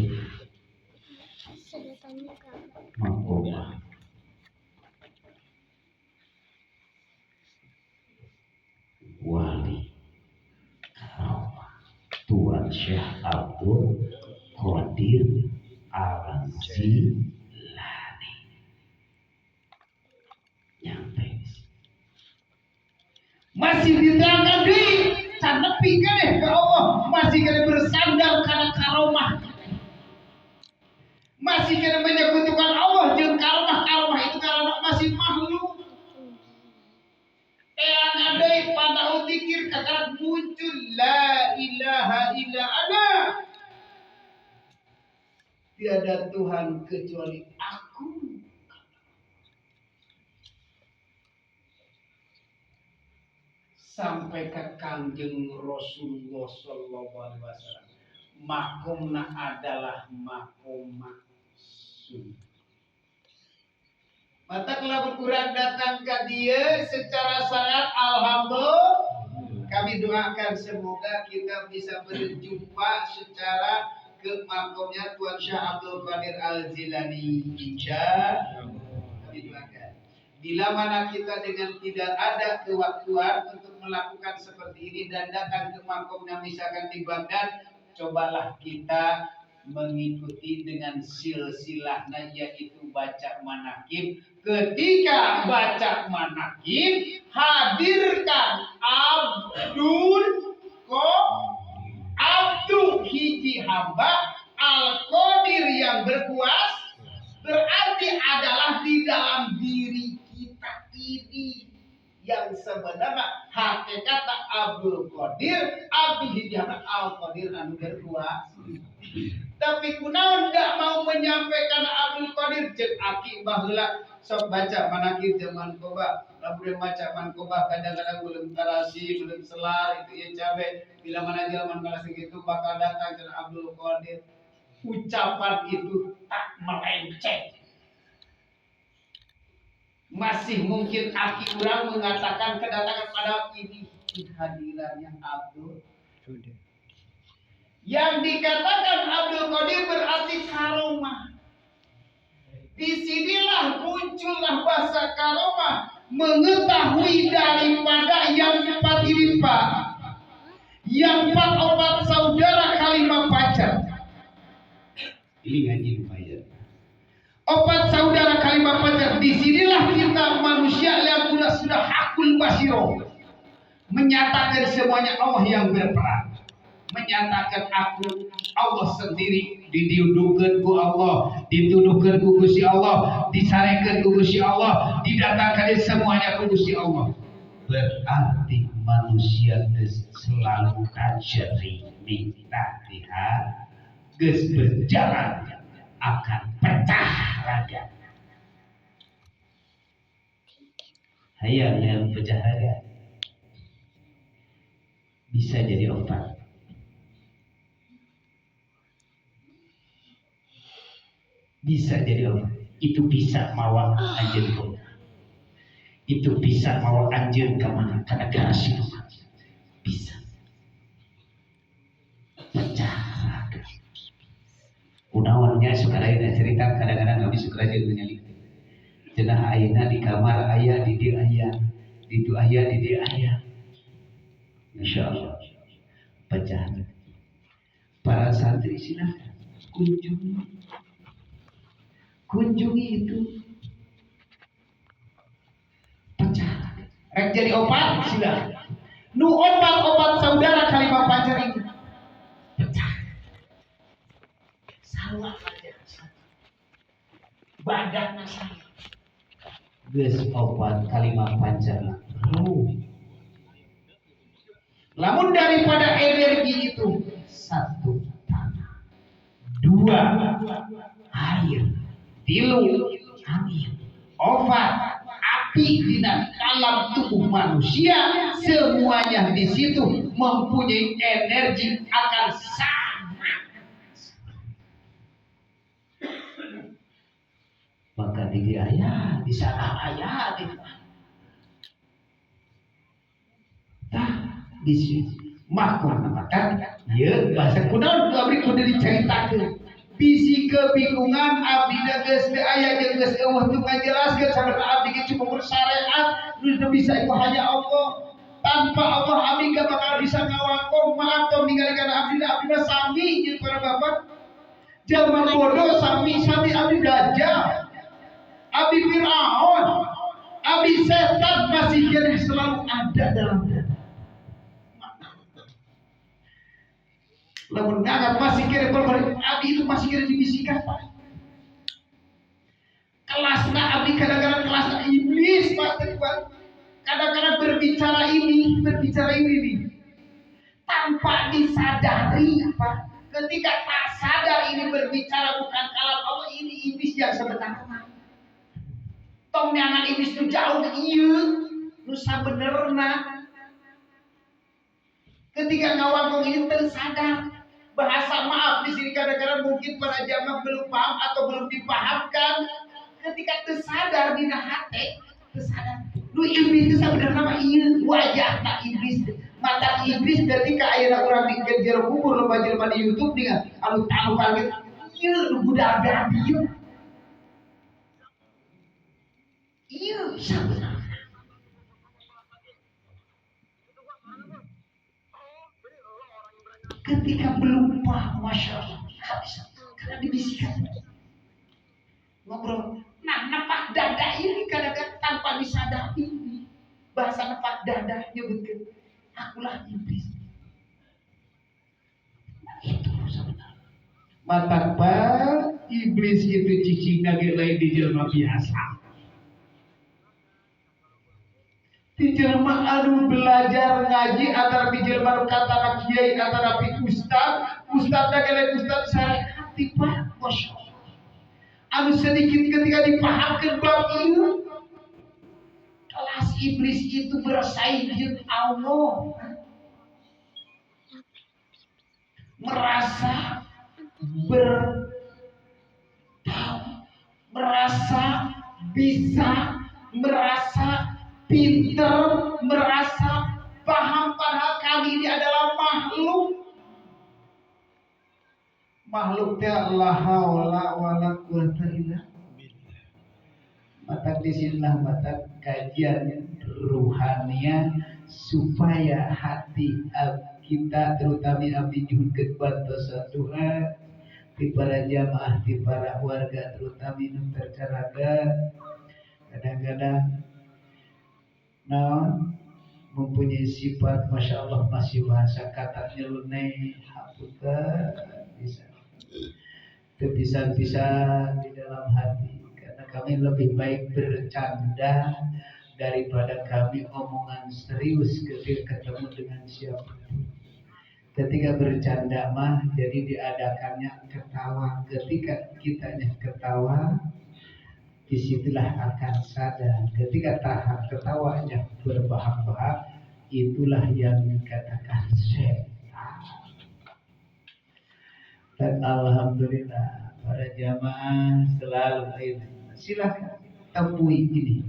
makom wali Tuan Syekh Abdul Qadir Al-Jilani. Nyampe masih diterangkan di sana pikir ke Allah, masih kena bersandar karena karomah, masih kena menyekutukan Allah jeung karomah itu karena masih makhluk. Yang ada pada zikir kata muncul la ilaha illa ana, tiada Tuhan kecuali aku. Sampai ke Kangjeng Rasulullah sallallahu alaihi wasallam, makomna adalah makom maksud. Mata kelabut kurang datang ke dia secara sangat alhamdulillah. Kami doakan semoga kita bisa berjumpa secara ke makomnya Tuan Syekh Abdul Qadir Al-Jilani. Kami doakan. Bila mana kita dengan tidak ada kewaktuan untuk melakukan seperti ini dan datang ke makomnya misalkan di Baghdad, cobalah kita mengikuti dengan silsilahnya yaitu baca manakib. Ketika baca manakib, hadirkan Abdu hiji hamba Al-Qadir yang berkuasa, berarti adalah di dalam diri kita ini yang sebenarnya hakikat Abdul Qadir, Abdu hiji hamba Al-Qadir anu berkuasa. Tapi kunaon tidak mau menyampaikan Abdul Qadir cek aki baheula sok baca manakib zaman koba, lamun baca mankoba kadang-kadang belum tarasi, belum selar itu ya cabe. Bila mana zaman kalah segitu bakal datang ke Abdul Qadir. Ucapan itu tak melenceng. Masih mungkin aki orang mengatakan kedatangan pada ini kehadirannya Abdul. Yang dikatakan Abdul Qadir berarti karomah. Disinilah muncullah bahasa karomah, mengetahui daripada yang empat iripa, yang opat saudara kalimat pacar. Ini ngaji lumayan. Opat saudara kalimat pacar. Disinilah kita manusia yang sudah hakul basiro, menyatakan semuanya Allah yang berperan. Menyatakan aku Allah sendiri, didudukan ku Allah, dituduhkan ku Gusti Allah, disarekan ku Gusti Allah, didatangkan semuanya ku Gusti Allah. Berarti manusia selalu tajri minta lihat geus berjalan akan pecah raga. Hayal yang pecah raga bisa jadi obat. Bisa jadi orang itu bisa mawa anjeun kota, itu bisa mawa anjeun ke mana, ke negara situ bisa pecah raga. Unawannya sukaraya cerita kadang-kadang kami sukaraya menyalik cenah ayeuna di kamar aya di dieu aya di ditu aya di dieu aya, insyaallah pecah. Para santri silakan kunjungi itu pecah. Rek jadi obat silakan. Nu obat saudara kalimat pacar ini pecah. awak aja badan saya geus opat kalimat pancana. Lamun daripada energi itu satu tanah, dua air, tilu angin, opat api di dalam tubuh manusia, semuanya di situ mempunyai energi akan sama. Maka di ayah, di sana ayah, di sini makum maka ya bahasa kunaon abdi kudu diceritakeun bisi kebingungan abdi geus teu aya jeung geus eueuh teu ngajelaskeun sabarna abdi ge cuma bersyariat nu bisa itu hanya Allah. Tanpa Allah abdi gak bakal bisa ngawangkong maaf tong ninggalikeun abdi mah sami jeung para bapak jalma bodoh sami abdi dajjal abdi Firaun abdi setan masih kena selalu ada dalam dada. Lamun nganggap masih kira abdi itu masih kira dibisikkan Pak. Kelasna abdi kadang-kadang kelasna iblis Pak. Kadang-kadang berbicara ini nih. Tanpa disadari Pak. Ketika tak sadar ini berbicara bukan kalam Allah, ini iblis yang sebenarnya. Tong nyangan iblis itu jauh iya. Nu sabenerna. Ketika ngawangkong ini tersadar. Bahasa maaf di sini kadang-kadang mungkin para jamaah belum paham atau belum dipahamkan. Ketika tersadar di hati, tersadar. Lu iblis itu sebenarnya nama iya wajah tak iblis. Mata iblis ketika ayana orang bikin jero kubur lo jelema di YouTube nih anu kaget. Iya lu budak dia. Iya sebenarnya. Ketika belum paham, masya Allah, habis karena dibisikkan. Ngobrol, nah nepak dada ini kadang-kadang tanpa disadari. Bahasa nepak dada nyebutkan, akulah iblis. Nah, itu sebenarnya. Maka iblis itu cicing nage lain di jelma biasa. Di jelma anu belajar ngaji antara di jelma kata kiai antara ustad nagale ustad syariat tiba masya Allah. Anu sedikit ketika dipahamkan bab ini kelas iblis itu bersaing dengan Allah, merasa bertahu, merasa bisa, merasa pintar, merasa paham padahal kami ini adalah makhluk la haula wala quwata illa billah. Mata disinilah mata kajian ruhania supaya hati kita terutama abdi juhud bantosan doa di para jamaah di para warga terutama nu tercaraga kadang-kadang mempunyai sifat masya Allah masih bahasa kata nyelunai hapuka bisa di dalam hati karena kami lebih baik bercanda daripada kami omongan serius ketika ketemu dengan siapa. Ketika bercanda mah jadi diadakannya ketawa, ketika kitanya ketawa disitulah akan sadar. Ketika tahap ketawanya berbahak-bahak, itulah yang dikatakan setan. Dan alhamdulillah para jamaah selalu silakan temui ini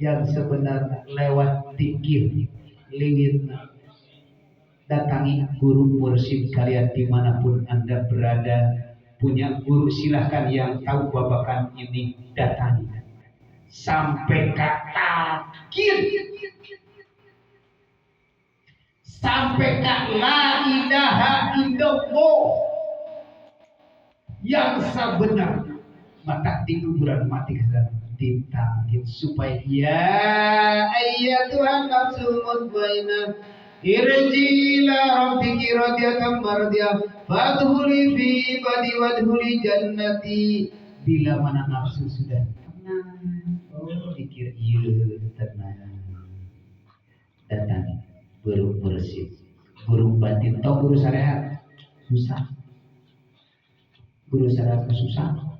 yang sebenarnya lewat tikir lingit. Datangi guru mursyid kalian dimanapun Anda berada. Punya guru silahkan yang tahu babakan ini datangi sampai kata sampai kata la ilaha illallah yang sebenar maka di kuburan mati ditangkit supaya ya Tuhan nafsul mutmainah irji ila rabbiki radiyatan mardiyah fadkhuli fi ibadi wadkhuli jannati. Bila mana nafsu sudah tenang, oh pikir iya tenang, datang burung bersih, burung batin, tau guru syariat susah, guru syariat susah,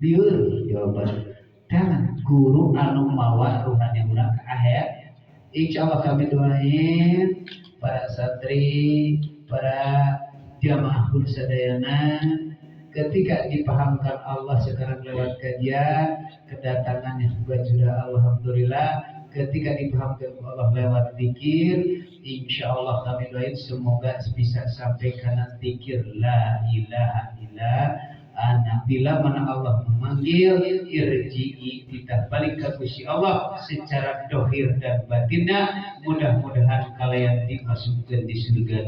liur jawaban. Dan guru anu mawa rohani urang ke akhir. Insya Allah kami doain para santri, para jamaah sadayana, ketika dipahamkan Allah sekarang lewat kajian, kedatangannya juga sudah alhamdulillah. Ketika dipahamkan Allah lewat zikir, insya Allah kami doain semoga bisa sampai karena zikir la ilaha illallah. Bila mana Allah memanggil, irji'i, kita balik ke Gusti Allah secara dohir dan batinnya. Mudah-mudahan kalian dimasukkan di surga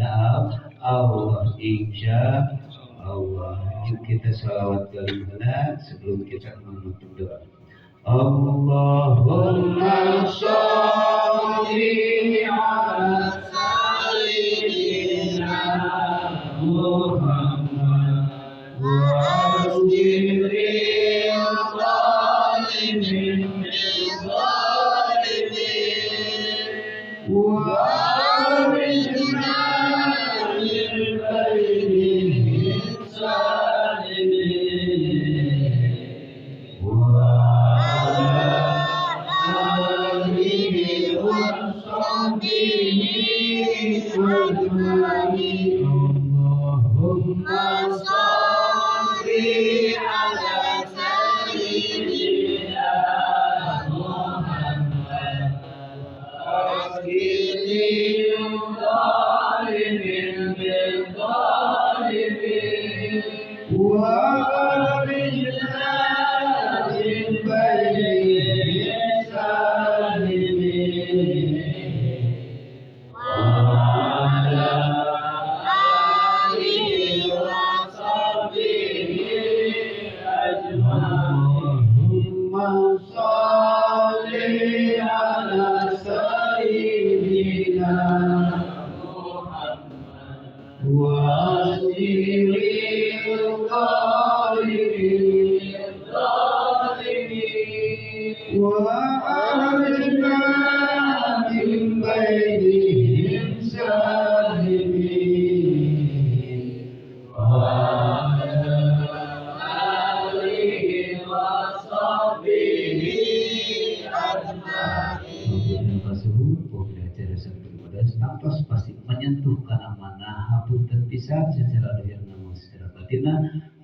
Allah, insya Allah. Yuk kita salawat kalimah sebelum kita menutup doa. Allahumma sholli ala sayyidina Muhammad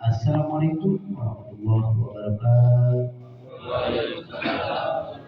Assalamualaikum warahmatullahi wabarakatuh.